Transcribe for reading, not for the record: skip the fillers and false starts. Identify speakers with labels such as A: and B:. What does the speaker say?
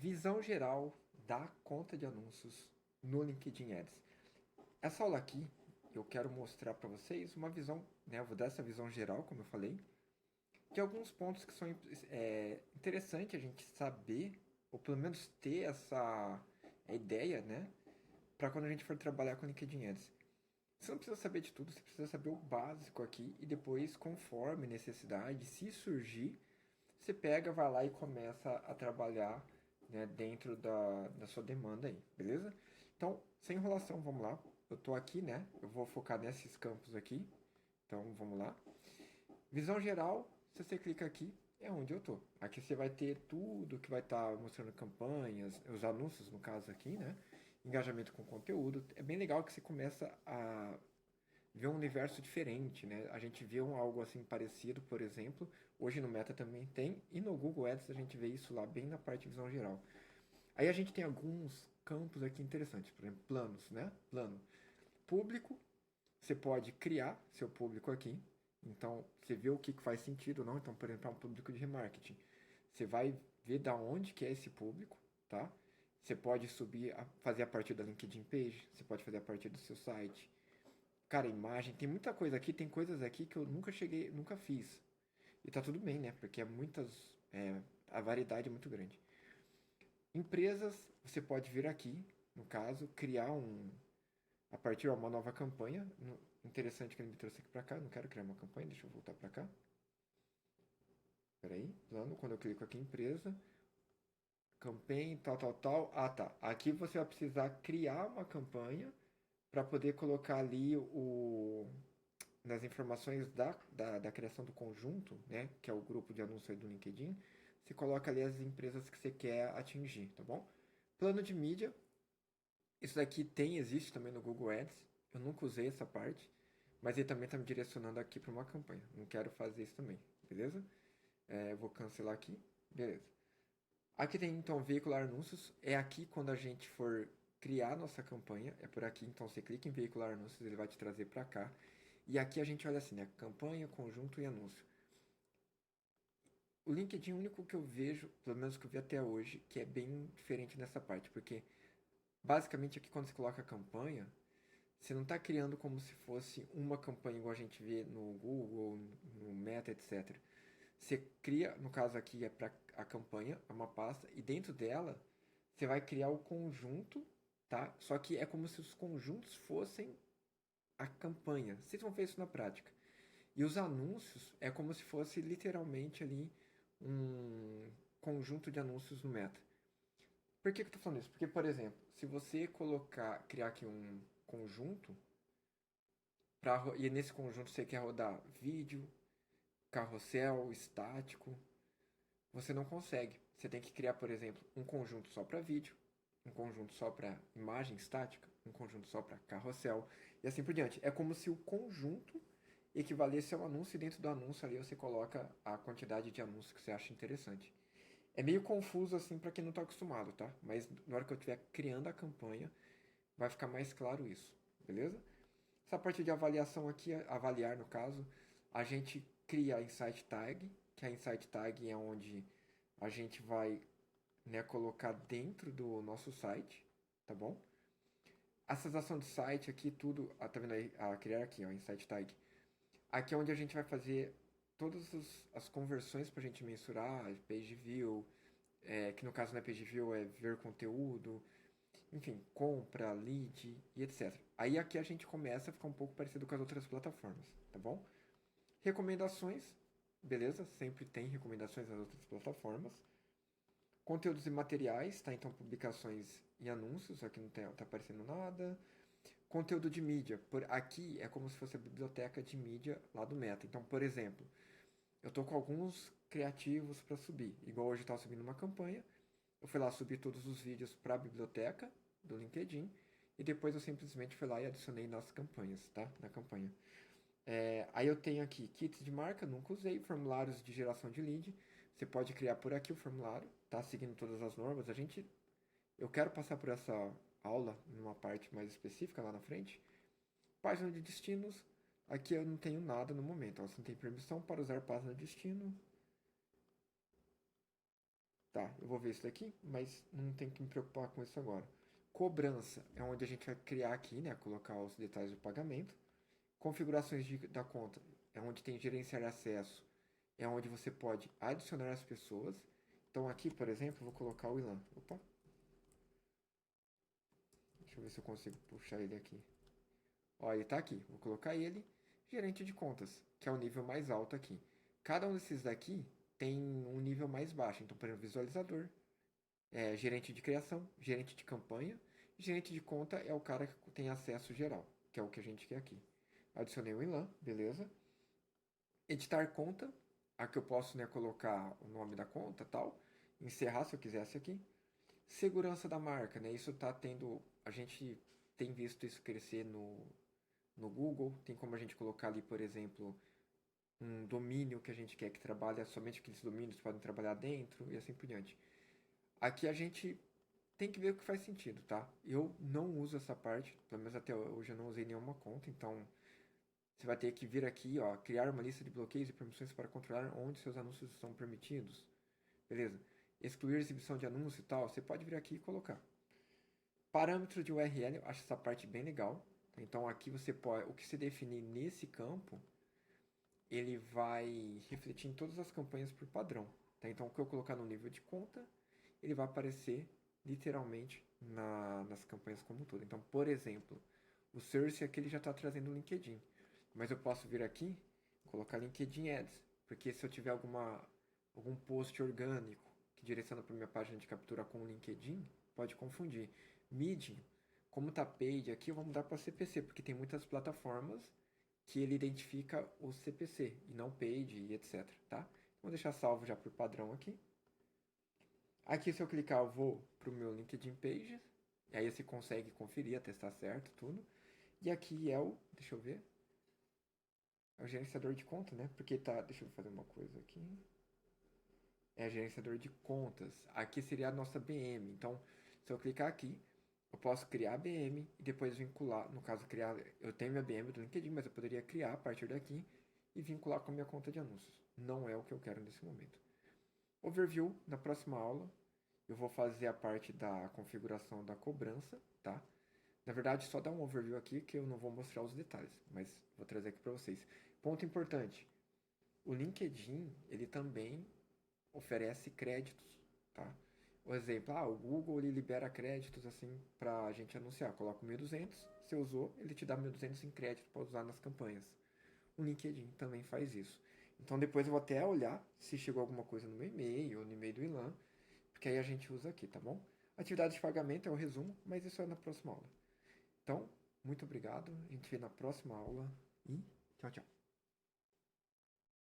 A: Visão geral da conta de anúncios no LinkedIn Ads. Essa aula aqui eu quero mostrar para vocês uma visão, né? Eu vou dar essa visão geral, como eu falei, de alguns pontos que são interessantes a gente saber, ou pelo menos ter essa ideia, né? Para quando a gente for trabalhar com LinkedIn Ads. Você não precisa saber de tudo, você precisa saber o básico aqui e depois, conforme necessidade, se surgir, você pega, vai lá e começa a trabalhar, né, dentro da sua demanda aí, beleza? Então, sem enrolação, vamos lá. Eu tô aqui, né? Eu vou focar nesses campos aqui. Então, vamos lá. Visão geral, se você clica aqui, é onde eu tô. Aqui você vai ter tudo que vai estar mostrando campanhas, os anúncios no caso aqui, né? Engajamento com conteúdo. É bem legal que você começa a ver um universo diferente, né? A gente vê algo assim parecido, por exemplo, hoje no Meta também tem, e no Google Ads a gente vê isso lá bem na parte de visão geral. Aí a gente tem alguns campos aqui interessantes, por exemplo, planos, né? Plano público, você pode criar seu público aqui, então você vê o que faz sentido ou não. Então, por exemplo, é um público de remarketing. Você vai ver da onde que é esse público, tá? Você pode subir, fazer a partir da LinkedIn Page, você pode fazer a partir do seu site. Cara, imagem, tem muita coisa aqui, tem coisas aqui que eu nunca fiz. E tá tudo bem, né? Porque a variedade é muito grande. Empresas, você pode vir aqui, no caso, a partir de uma nova campanha. Interessante que ele me trouxe aqui pra cá, não quero criar uma campanha, deixa eu voltar pra cá. Peraí, plano, quando eu clico aqui em empresa, campanha, tal. Ah, tá. Aqui você vai precisar criar uma campanha para poder colocar ali nas informações da criação do conjunto, né, que é o grupo de anúncio aí do LinkedIn, você coloca ali as empresas que você quer atingir, tá bom? Plano de mídia, isso daqui existe também no Google Ads, eu nunca usei essa parte, mas ele também está me direcionando aqui para uma campanha, não quero fazer isso também, beleza? Eu vou cancelar aqui, beleza. Aqui tem então veicular anúncios, é aqui quando a gente for criar nossa campanha, é por aqui, então você clica em veicular anúncios, ele vai te trazer para cá. E aqui a gente olha assim, né? Campanha, conjunto e anúncio. O LinkedIn é o único que eu vejo, pelo menos que eu vi até hoje, que é bem diferente nessa parte, porque basicamente aqui quando você coloca a campanha, você não está criando como se fosse uma campanha igual a gente vê no Google, no Meta, etc. Você cria, no caso aqui é para a campanha, é uma pasta, e dentro dela você vai criar o conjunto, tá? Só que é como se os conjuntos fossem a campanha. Vocês vão ver isso na prática. E os anúncios é como se fosse literalmente ali um conjunto de anúncios no Meta. Por que eu tô falando isso? Porque, por exemplo, se você criar aqui um conjunto, e nesse conjunto você quer rodar vídeo, carrossel, estático, você não consegue. Você tem que criar, por exemplo, um conjunto só para vídeo, um conjunto só para imagem estática, um conjunto só para carrossel e assim por diante. É como se o conjunto equivalesse ao anúncio e dentro do anúncio ali você coloca a quantidade de anúncios que você acha interessante. É meio confuso assim para quem não está acostumado, tá? Mas na hora que eu estiver criando a campanha, vai ficar mais claro isso, beleza? Essa parte de avaliação aqui, avaliar no caso, a gente cria a Insight Tag, que a Insight Tag é onde a gente vai, né, colocar dentro do nosso site, tá bom? Acessação de site aqui, tudo, tá vendo aí, a criar aqui, ó, Insight Tag. Aqui é onde a gente vai fazer todas as conversões para a gente mensurar, page view, que no caso não é page view, é ver conteúdo, enfim, compra, lead e etc. Aí aqui a gente começa a ficar um pouco parecido com as outras plataformas, tá bom? Recomendações, beleza? Sempre tem recomendações nas outras plataformas. Conteúdos e materiais, tá? Então publicações e anúncios, aqui não tá aparecendo nada. Conteúdo de mídia, aqui é como se fosse a biblioteca de mídia lá do Meta. Então, por exemplo, eu tô com alguns criativos para subir. Igual hoje eu estava subindo uma campanha, eu fui lá subir todos os vídeos para a biblioteca do LinkedIn e depois eu simplesmente fui lá e adicionei nas campanhas, tá? Na campanha. Aí eu tenho aqui kits de marca, nunca usei, formulários de geração de lead. Você pode criar por aqui o formulário, tá? Seguindo todas as normas. Eu quero passar por essa aula numa parte mais específica lá na frente. Página de destinos, aqui eu não tenho nada no momento. Ó, você não tem permissão para usar página de destino. Tá, eu vou ver isso daqui, mas não tem que me preocupar com isso agora. Cobrança é onde a gente vai criar aqui, né? Colocar os detalhes do pagamento. Configurações da conta é onde tem gerenciar acesso, é onde você pode adicionar as pessoas. Então aqui, por exemplo, eu vou colocar o Ilan. Opa, deixa eu ver se eu consigo puxar ele aqui. Ó, ele está aqui. Vou colocar ele, gerente de contas, que é o nível mais alto aqui. Cada um desses daqui tem um nível mais baixo. Então, por exemplo, visualizador, gerente de criação, gerente de campanha. Gerente de conta é o cara que tem acesso geral, que é o que a gente quer aqui. Adicionei o Ilan, beleza. Editar conta, aqui eu posso, né, colocar o nome da conta, tal. Encerrar se eu quisesse aqui. Segurança da marca, né? Isso tá tendo, a gente tem visto isso crescer no Google. Tem como a gente colocar ali, por exemplo, um domínio que a gente quer que trabalhe, somente aqueles domínios podem trabalhar dentro e assim por diante. Aqui a gente tem que ver o que faz sentido, tá? Eu não uso essa parte, pelo menos até hoje eu não usei nenhuma conta, então você vai ter que vir aqui, ó, criar uma lista de bloqueios e permissões para controlar onde seus anúncios são permitidos. Beleza? Excluir exibição de anúncio e tal, você pode vir aqui e colocar. Parâmetros de URL, eu acho essa parte bem legal. Então aqui você pode, o que se definir nesse campo, ele vai refletir em todas as campanhas por padrão. Tá? Então o que eu colocar no nível de conta, ele vai aparecer literalmente nas campanhas como um todo. Então, por exemplo, o Source aqui ele já está trazendo o LinkedIn. Mas eu posso vir aqui, colocar LinkedIn Ads, porque se eu tiver algum post orgânico que direciona para minha página de captura com o LinkedIn, pode confundir. Medium, como está paid aqui, eu vou mudar para CPC, porque tem muitas plataformas que ele identifica o CPC e não paid e etc, tá? Vou deixar salvo já por padrão aqui. Aqui, se eu clicar, eu vou para o meu LinkedIn Pages. E aí você consegue conferir até estar certo, tudo. E aqui é o, deixa eu ver, é o gerenciador de conta, né? Porque tá, deixa eu fazer uma coisa aqui. É gerenciador de contas. Aqui seria a nossa BM. Então, se eu clicar aqui, eu posso criar a BM e depois vincular, no caso, criar, eu tenho minha BM do LinkedIn, mas eu poderia criar a partir daqui e vincular com a minha conta de anúncios. Não é o que eu quero nesse momento. Overview, na próxima aula, eu vou fazer a parte da configuração da cobrança, tá? Na verdade, só dar um overview aqui que eu não vou mostrar os detalhes, mas vou trazer aqui para vocês. Ponto importante, o LinkedIn, ele também oferece créditos, tá? O exemplo, o Google ele libera créditos assim para a gente anunciar. Coloca 1.200, você usou, ele te dá 1.200 em crédito para usar nas campanhas. O LinkedIn também faz isso. Então depois eu vou até olhar se chegou alguma coisa no meu e-mail ou no e-mail do Ilan, porque aí a gente usa aqui, tá bom? Atividade de pagamento é o resumo, mas isso é na próxima aula. Então, muito obrigado, a gente vê na próxima aula e tchau, tchau.